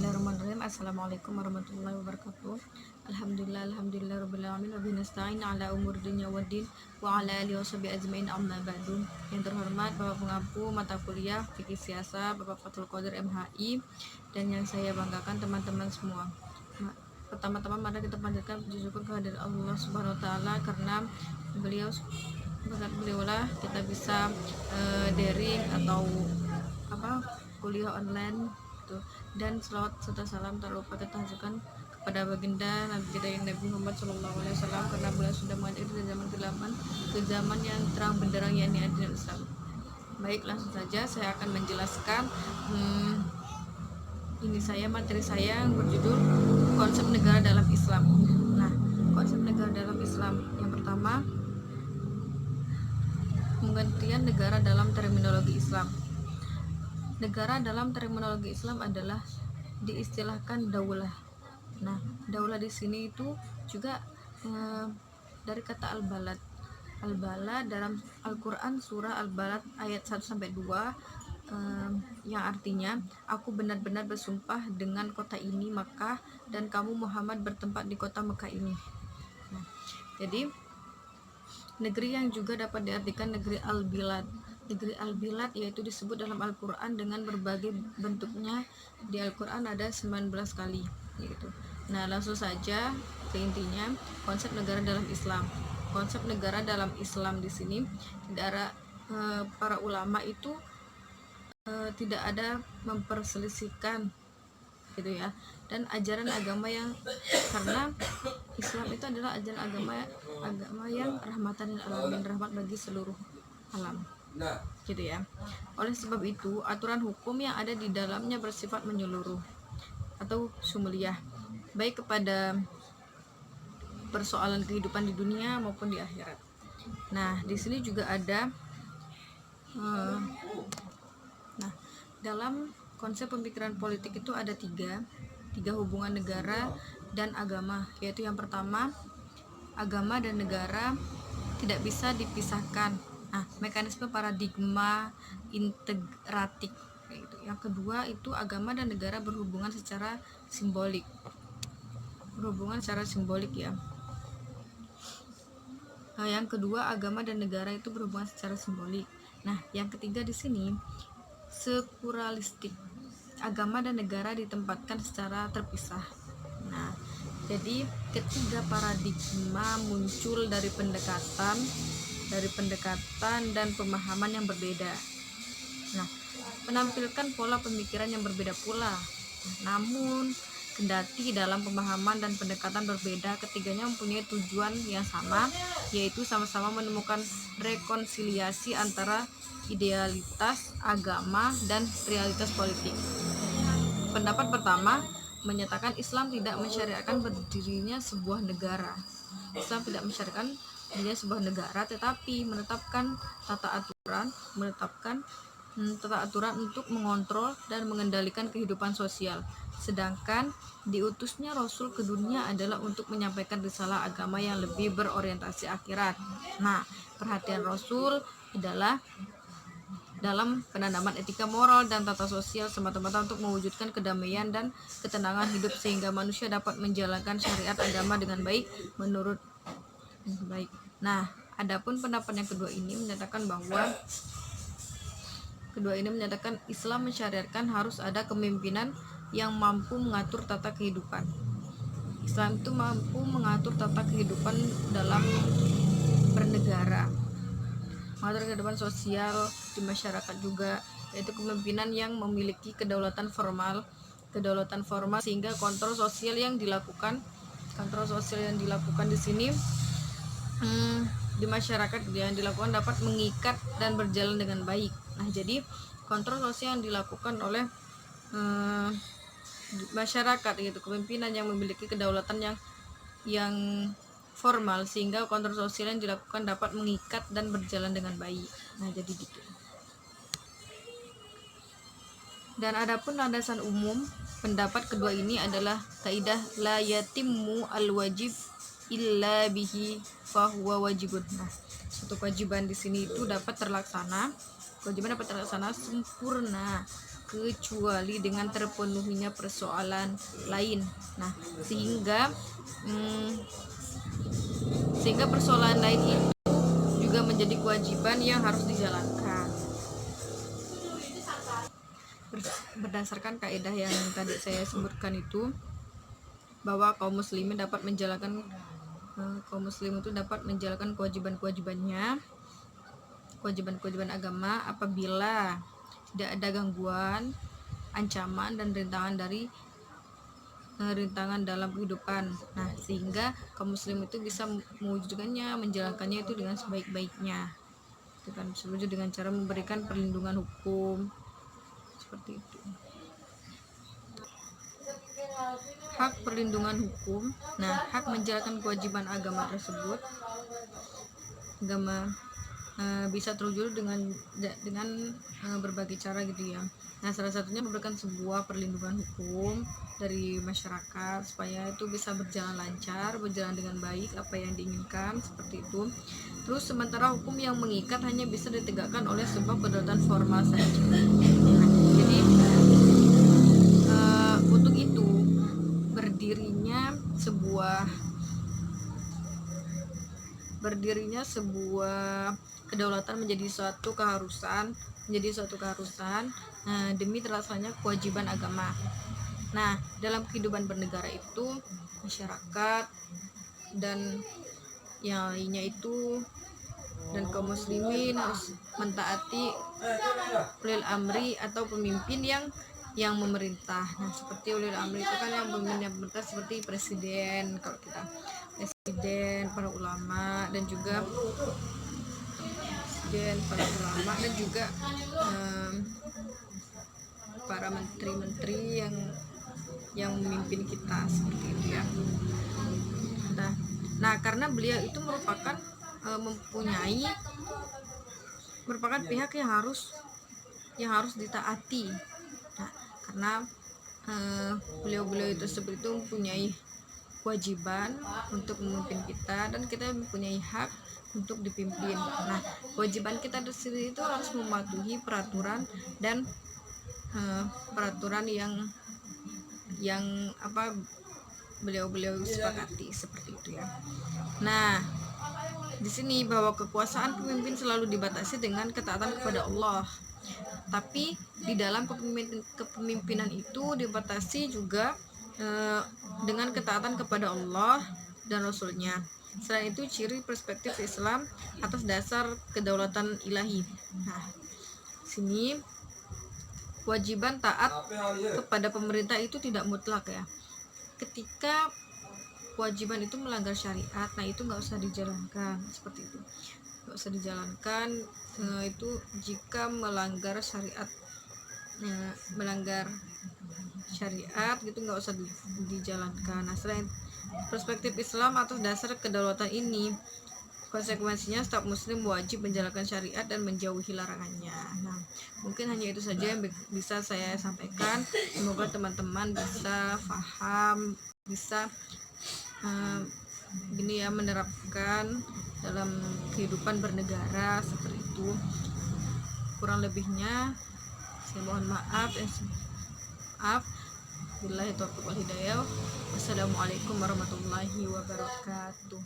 Bismillahirrahmanirrahim. Assalamualaikum warahmatullahi wabarakatuh. Alhamdulillah rabbil alamin wa bihi nasta'in ala umur dunya waddin wa ala alihi washabihi ajmain amma ba'du. Yang terhormat Bapak Pengampu mata kuliah Fikih Siasa Bapak Fathul Qadir MHI, dan yang saya banggakan teman-teman semua. Pertama-tama mari kita panjatkan puji syukur kehadirat Allah Subhanahu wa taala, karena berkat beliaulah kita bisa daring atau kuliah online gitu. Dan selawat serta salam tak lupa kita haturkan kepada baginda Nabi kita yang Nabi Muhammad SAW, karena beliau sudah mengajak dari zaman ke-8 ke zaman yang terang benderang, yakni ajaran Islam. Baik, langsung saja saya akan menjelaskan materi saya yang berjudul konsep negara dalam Islam. Nah, konsep negara dalam Islam yang pertama, pengertian negara dalam terminologi Islam. Negara dalam terminologi Islam adalah diistilahkan daulah. Nah, daulah di sini itu juga dari kata al-balad. Al-balad dalam Al-Qur'an surah Al-Balad ayat 1-2 yang artinya, aku benar-benar bersumpah dengan kota ini Makkah, dan kamu Muhammad bertempat di kota Makkah ini. Nah, jadi negeri yang juga dapat diartikan negeri al-bilad. Negeri al-bilad yaitu disebut dalam Al-Quran dengan berbagai bentuknya. Di Al-Quran ada 19 kali gitu. Nah, langsung saja ke intinya, konsep negara dalam Islam. Konsep negara dalam Islam di sini tidak ada para ulama itu tidak ada memperselisihkan gitu ya, dan ajaran agama yang, karena Islam itu adalah ajaran agama yang rahmatan lil alamin, rahmat bagi seluruh alam gitu ya. Oleh sebab itu, aturan hukum yang ada di dalamnya bersifat menyeluruh atau syumuliyah, baik kepada persoalan kehidupan di dunia maupun di akhirat. Nah, di sini juga ada dalam konsep pemikiran politik itu ada tiga hubungan negara dan agama, yaitu yang pertama, agama dan negara tidak bisa dipisahkan. Nah, mekanisme paradigma integratif gitu. Yang kedua itu agama dan negara berhubungan secara simbolik ya. Nah, yang kedua, agama dan negara itu berhubungan secara simbolik. Nah, yang ketiga di sini sekuralistik, agama dan negara ditempatkan secara terpisah. Nah, jadi ketiga paradigma muncul dari pendekatan dan pemahaman yang berbeda. Nah, menampilkan pola pemikiran yang berbeda pula. Namun, kendati dalam pemahaman dan pendekatan berbeda, ketiganya mempunyai tujuan yang sama, yaitu sama-sama menemukan rekonsiliasi antara idealitas agama dan realitas politik. Pendapat pertama menyatakan Islam tidak mensyariatkan berdirinya sebuah negara. Islam tidak mensyariatkan berdirinya sebuah negara, tetapi menetapkan tata aturan untuk mengontrol dan mengendalikan kehidupan sosial. Sedangkan diutusnya Rasul ke dunia adalah untuk menyampaikan risalah agama yang lebih berorientasi akhirat. Nah, perhatian Rasul adalah dalam penanaman etika moral dan tata sosial semata-mata untuk mewujudkan kedamaian dan ketenangan hidup, sehingga manusia dapat menjalankan syariat agama dengan baik. Nah, adapun pendapat yang kedua ini menyatakan Islam mensyariatkan harus ada kepemimpinan yang mampu mengatur tata kehidupan. Islam itu mampu mengatur tata kehidupan dalam bernegara, mengatur kehidupan sosial di masyarakat juga, yaitu kepemimpinan yang memiliki kedaulatan formal sehingga kontrol sosial yang dilakukan di sini di masyarakat yang dilakukan dapat mengikat dan berjalan dengan baik. Nah, jadi kontrol sosial yang dilakukan oleh masyarakat, yaitu kepemimpinan yang memiliki kedaulatan yang formal, sehingga kontrol sosial yang dilakukan dapat mengikat dan berjalan dengan baik. Nah, jadi gitu. Dan adapun landasan umum pendapat kedua ini adalah kaidah la yatimmu al-wajib illa bihi fahuwa wajibun. Nah, suatu kewajiban di sini itu dapat terlaksana sempurna kecuali dengan terpenuhinya persoalan lain. Nah, sehingga persoalan lain itu juga menjadi kewajiban yang harus dijalankan. Berdasarkan kaidah yang tadi saya sebutkan itu, bahwa kaum muslim itu dapat menjalankan kewajiban agama apabila tidak ada gangguan, ancaman dan rintangan dalam kehidupan. Nah, sehingga kaum muslim itu bisa mewujudkannya, menjalankannya itu dengan sebaik-baiknya. Itu kan setuju dengan cara memberikan perlindungan hukum seperti itu. Hak perlindungan hukum. Nah, hak menjalankan kewajiban agama tersebut bisa terwujud dengan berbagai cara gitu ya. Nah, salah satunya memberikan sebuah perlindungan hukum dari masyarakat supaya itu bisa berjalan lancar, berjalan dengan baik apa yang diinginkan seperti itu. Terus sementara hukum yang mengikat hanya bisa ditegakkan oleh sebuah kedaulatan formal saja. Nah, jadi untuk itu berdirinya sebuah kedaulatan menjadi suatu keharusan demi terlaksananya kewajiban agama. Nah, dalam kehidupan bernegara itu masyarakat dan yang lainnya itu dan kaum muslimin harus mentaati ulil amri atau pemimpin yang memerintah. Nah, seperti ulil amri itu kan yang memerintah seperti presiden, kalau kita para ulama dan juga para menteri-menteri yang memimpin kita seperti itu ya. Nah, karena beliau itu merupakan pihak yang harus ditaati. Nah, karena beliau itu seperti itu mempunyai kewajiban untuk memimpin kita dan kita mempunyai hak untuk dipimpin. Nah, kewajiban kita sendiri itu harus mematuhi peraturan dan peraturan yang beliau sepakati seperti itu ya. Nah, di sini bahwa kekuasaan pemimpin selalu dibatasi dengan ketaatan kepada Allah. Tapi di dalam kepemimpinan itu dibatasi juga dengan ketaatan kepada Allah dan Rasul-Nya. Selain itu ciri perspektif Islam atas dasar kedaulatan ilahi. Nah, sini kewajiban taat kepada pemerintah itu tidak mutlak ya. Ketika kewajiban itu melanggar syariat, nah itu nggak usah dijalankan seperti itu. Nggak usah dijalankan itu jika melanggar syariat gitu nggak usah dijalankan. Nah, selain perspektif Islam atas dasar kedaulatan ini, konsekuensinya setiap muslim wajib menjalankan syariat dan menjauhi larangannya. Nah, mungkin hanya itu saja yang bisa saya sampaikan. Semoga teman-teman bisa paham, bisa menerapkan dalam kehidupan bernegara seperti itu. Kurang lebihnya saya mohon maaf. Billahi taufiq wal hidayah. Wassalamualaikum warahmatullahi wabarakatuh.